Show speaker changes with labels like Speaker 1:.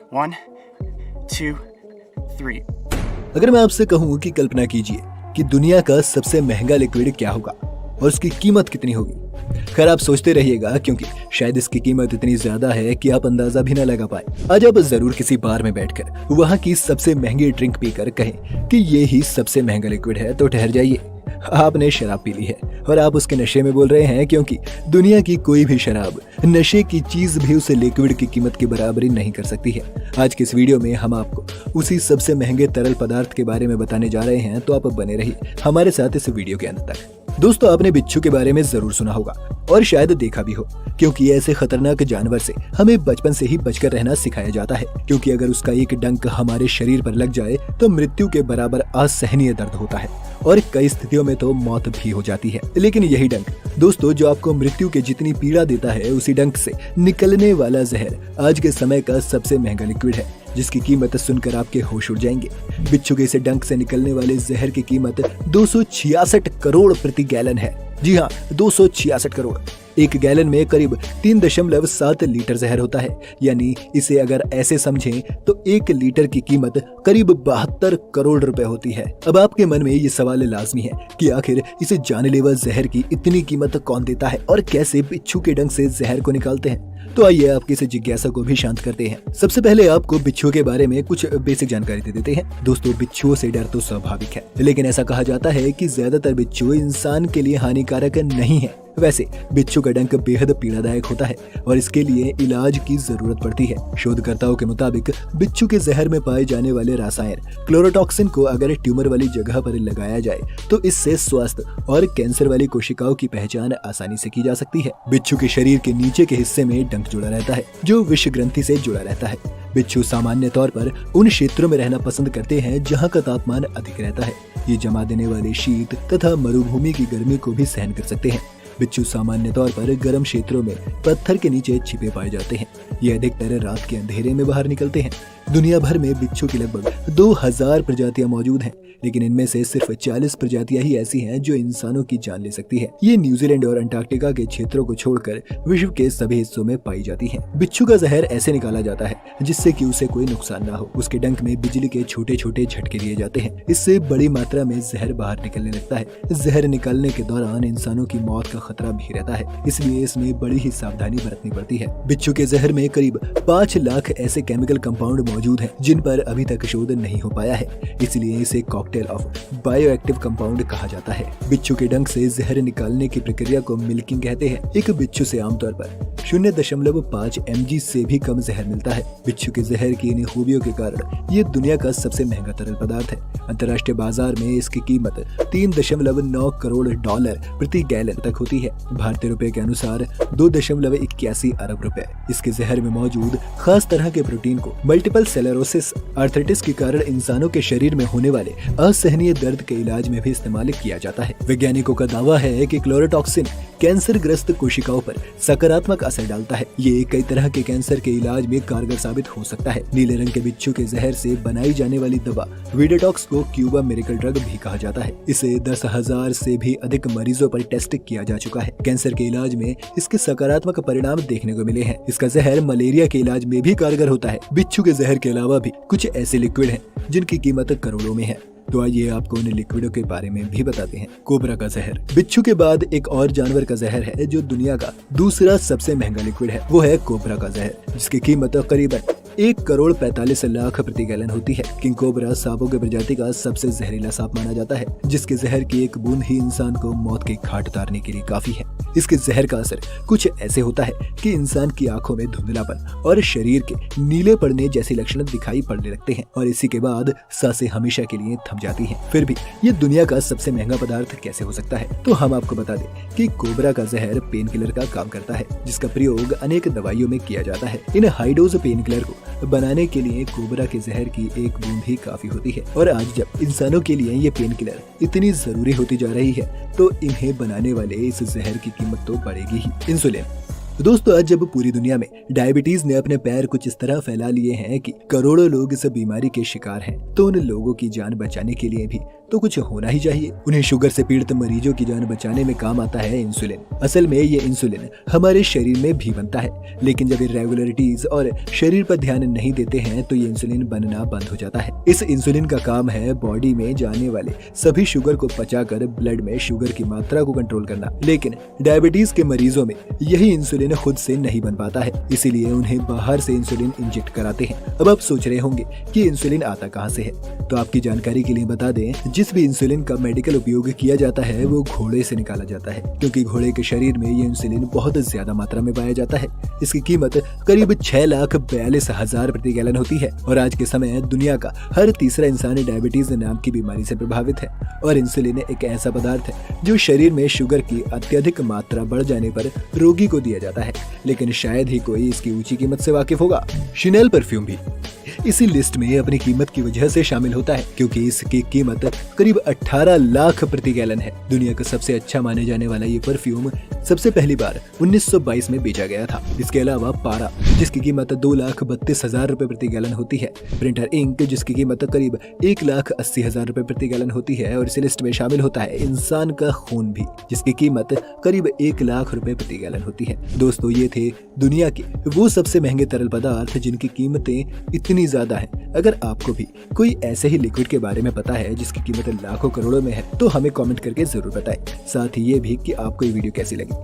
Speaker 1: 1, 2, 3.
Speaker 2: अगर मैं आपसे कहूँ कि कल्पना कीजिए कि दुनिया का सबसे महंगा लिक्विड क्या होगा और उसकी कीमत कितनी होगी। खैर, आप सोचते रहिएगा क्योंकि शायद इसकी कीमत इतनी ज्यादा है कि आप अंदाजा भी न लगा पाए। आज आप जरूर किसी बार में बैठकर वहाँ की सबसे महंगी ड्रिंक पीकर कहें कि ये ही सबसे महंगा लिक्विड है, तो ठहर जाइए, आपने शराब पी ली है और आप उसके नशे में बोल रहे हैं, क्योंकि दुनिया की कोई भी शराब, नशे की चीज भी उसे लिक्विड की कीमत की बराबरी नहीं कर सकती है। आज के इस वीडियो में हम आपको उसी सबसे महंगे तरल पदार्थ के बारे में बताने जा रहे हैं, तो आप बने रहिए हमारे साथ इस वीडियो के अंत तक। दोस्तों, आपने बिच्छू के बारे में जरूर सुना होगा और शायद देखा भी हो, क्योंकि ऐसे खतरनाक जानवर से हमें बचपन से ही बचकर रहना सिखाया जाता है, क्योंकि अगर उसका एक डंक हमारे शरीर पर लग जाए तो मृत्यु के बराबर असहनीय दर्द होता है और कई स्थितियों में तो मौत भी हो जाती है। लेकिन यही डंक दोस्तों, जो आपको मृत्यु के जितनी पीड़ा देता है, उसी डंक से निकलने वाला जहर आज के समय का सबसे महंगा लिक्विड है, जिसकी कीमत सुनकर आपके होश उड़ जाएंगे। बिच्छू के इस डंक से निकलने वाले जहर की कीमत 266 करोड़ प्रति गैलन है। जी हाँ, 266 करोड़। एक गैलन में करीब 3.7 लीटर जहर होता है, यानी इसे अगर ऐसे समझें तो 1 लीटर की कीमत करीब 72 करोड़ रुपए होती है। अब आपके मन में ये सवाल लाजमी है कि आखिर इसे जानलेवा जहर की इतनी कीमत कौन देता है और कैसे बिच्छू के डंक से जहर को निकालते हैं। तो आइए आपकी इस जिज्ञासा को भी शांत करते हैं। सबसे पहले आपको बिच्छुओं के बारे में कुछ बेसिक जानकारी दे देते हैं। दोस्तों, बिच्छुओं से डर तो स्वाभाविक है, लेकिन ऐसा कहा जाता है कि ज्यादातर बिच्छू इंसान के लिए हानिकारक नहीं है। वैसे बिच्छू का डंक बेहद पीड़ादायक होता है और इसके लिए इलाज की जरूरत पड़ती है। शोधकर्ताओं के मुताबिक बिच्छू के जहर में पाए जाने वाले रसायन क्लोरोटॉक्सिन को अगर ट्यूमर वाली जगह पर लगाया जाए तो इससे स्वास्थ्य और कैंसर वाली कोशिकाओं की पहचान आसानी से की जा सकती है। बिच्छू के शरीर के नीचे के हिस्से में डंक जुड़ा रहता है, जो विष ग्रंथि से जुड़ा रहता है। बिच्छू सामान्य तौर पर उन क्षेत्रों में रहना पसंद करते हैं जहाँ का तापमान अधिक रहता है। ये जमा देने वाले शीत तथा मरुभूमि की गर्मी को भी सहन कर सकते हैं। बिच्छू सामान्य तौर पर गर्म क्षेत्रों में पत्थर के नीचे छिपे पाए जाते हैं। ये अधिकतर रात के अंधेरे में बाहर निकलते हैं। दुनिया भर में बिच्छू की लगभग 2000 प्रजातियां मौजूद हैं, लेकिन इनमें से सिर्फ 40 प्रजातियां ही ऐसी हैं जो इंसानों की जान ले सकती है। ये न्यूजीलैंड और अंटार्कटिका के क्षेत्रों को छोड़कर विश्व के सभी हिस्सों में पाई जाती हैं। बिच्छू का जहर ऐसे निकाला जाता है जिससे कि उसे कोई नुकसान ना हो। उसके डंक में बिजली के छोटे छोटे झटके दिए जाते हैं। इससे बड़ी मात्रा में जहर बाहर निकलने लगता है। जहर निकालने के दौरान इंसानों की मौत का खतरा भी रहता है, इसलिए इसमें बड़ी ही सावधानी बरतनी पड़ती है। बिच्छू के जहर में करीब 5 लाख ऐसे केमिकल कंपाउंड मौजूद हैं जिन पर अभी तक शोध नहीं हो पाया है, इसलिए इसे कॉकटेल ऑफ बायोएक्टिव कंपाउंड कहा जाता है। बिच्छू के डंक से जहर निकालने की प्रक्रिया को मिल्किंग कहते हैं। एक बिच्छू से आमतौर पर 0.5 mg से भी कम जहर मिलता है। बिच्छू के जहर की इन खूबियों के कारण ये दुनिया का सबसे महंगा तरल पदार्थ है। अंतर्राष्ट्रीय बाजार में इसकी कीमत 3.9 करोड़ डॉलर प्रति गैलन तक होती है। भारतीय रुपए के अनुसार 2.81 अरब रुपए। इसके जहर में मौजूद खास तरह के प्रोटीन को मल्टीपल सेलेरोसिस आर्थराइटिस के कारण इंसानों के शरीर में होने वाले असहनीय दर्द के इलाज में भी इस्तेमाल किया जाता है। वैज्ञानिकों का दावा है कि क्लोरोटॉक्सिन कैंसर ग्रस्त कोशिकाओं पर सकारात्मक असर डालता है। ये कई तरह के कैंसर के इलाज में कारगर साबित हो सकता है। नीले रंग के बिच्छू के जहर से बनाई जाने वाली दवा वीडाटॉक्स को क्यूबा मिरेकल ड्रग भी कहा जाता है। इसे 10,000 से भी अधिक मरीजों पर टेस्ट किया जा चुका है। कैंसर के इलाज में इसके सकारात्मक परिणाम देखने को मिले हैं। इसका जहर मलेरिया के इलाज में भी कारगर होता है। बिच्छू के जहर के अलावा भी कुछ ऐसे लिक्विड हैं जिनकी कीमत करोड़ों में है। तो आइए आपको उन लिक्विडों के बारे में भी बताते हैं। कोबरा का जहर। बिच्छू के बाद एक और जानवर का जहर है जो दुनिया का दूसरा सबसे महंगा लिक्विड है, वो है कोबरा का जहर, जिसकी कीमत करीबन 1 करोड़ 45 लाख प्रति गैलन होती है। किंग कोबरा सांपों के प्रजाति का सबसे जहरीला सांप माना जाता है, जिसके जहर की एक बूंद ही इंसान को मौत के घाट उतारने के लिए काफी है। इसके जहर का असर कुछ ऐसे होता है कि इंसान की आंखों में धुंधलापन और शरीर के नीले पड़ने जैसे लक्षण दिखाई पड़ने लगते हैं और इसी के बाद सांसें हमेशा के लिए थम जाती हैं। फिर भी ये दुनिया का सबसे महंगा पदार्थ कैसे हो सकता है? तो हम आपको बता दें कि कोबरा का जहर पेन किलर का काम करता है, जिसका प्रयोग अनेक दवाइयों में किया जाता है। इन हाई डोज पेन किलर को बनाने के लिए कोबरा के जहर की एक बूंद ही काफी होती है और आज जब इंसानों के लिए ये पेन किलर इतनी जरूरी होती जा रही है तो इन्हें बनाने वाले इस जहर की कीमत तो बढ़ेगी ही। इंसुलिन। दोस्तों, आज जब पूरी दुनिया में डायबिटीज ने अपने पैर कुछ इस तरह फैला लिए हैं कि करोड़ों लोग इस बीमारी के शिकार हैं, तो उन लोगों की जान बचाने के लिए भी तो कुछ होना ही चाहिए। उन्हें शुगर से पीड़ित मरीजों की जान बचाने में काम आता है इंसुलिन। असल में ये इंसुलिन हमारे शरीर में भी बनता है, लेकिन जब इरेगुलरिटीज और शरीर पर ध्यान नहीं देते हैं तो ये इंसुलिन बनना बंद हो जाता है। इस इंसुलिन का काम है बॉडी में जाने वाले सभी शुगर को पचाकर ब्लड में शुगर की मात्रा को कंट्रोल करना, लेकिन डायबिटीज के मरीजों में यही इंसुलिन खुद से नहीं बन पाता है, इसीलिए उन्हें बाहर से इंसुलिन इंजेक्ट कराते हैं। अब आप सोच रहे होंगे कि इंसुलिन आता कहां से है, तो आपकी जानकारी के लिए बता दें, जिस भी इंसुलिन का मेडिकल उपयोग किया जाता है वो घोड़े से निकाला जाता है, क्योंकि घोड़े के शरीर में ये इंसुलिन बहुत ज्यादा मात्रा में पाया जाता है। इसकी कीमत करीब 6,42,000 प्रति गैलन होती है और आज के समय दुनिया का हर तीसरा इंसान डायबिटीज नाम की बीमारी से प्रभावित है। और इंसुलिन एक ऐसा पदार्थ है जो शरीर में शुगर की अत्यधिक मात्रा बढ़ जाने पर रोगी को दिया जाता है, लेकिन शायद ही कोई इसकी ऊंची कीमत से वाकिफ होगा। शिनेल परफ्यूम भी इसी लिस्ट में अपनी कीमत की वजह से शामिल होता है, क्योंकि इसकी कीमत करीब 18 लाख प्रति गैलन है। दुनिया का सबसे अच्छा माने जाने वाला ये परफ्यूम सबसे पहली बार 1922 में बेचा गया था। इसके अलावा पारा, जिसकी कीमत 2,32,000 रुपए प्रति गैलन होती है, प्रिंटर इंक, जिसकी कीमत करीब 1,80,000 रुपए प्रति गैलन होती है, और इस लिस्ट में शामिल होता है इंसान का खून भी, जिसकी कीमत करीब 1 लाख रुपए प्रति गैलन होती है। दोस्तों, ये थे दुनिया के वो सबसे महंगे तरल पदार्थ जिनकी कीमतें इतनी ज्यादा हैं। अगर आपको भी कोई ऐसे ही लिक्विड के बारे में पता है जिसकी कीमत लाखों करोड़ों में है, तो हमें कमेंट करके जरूर बताएं। साथ ही ये भी कि आपको ये वीडियो कैसी लगी।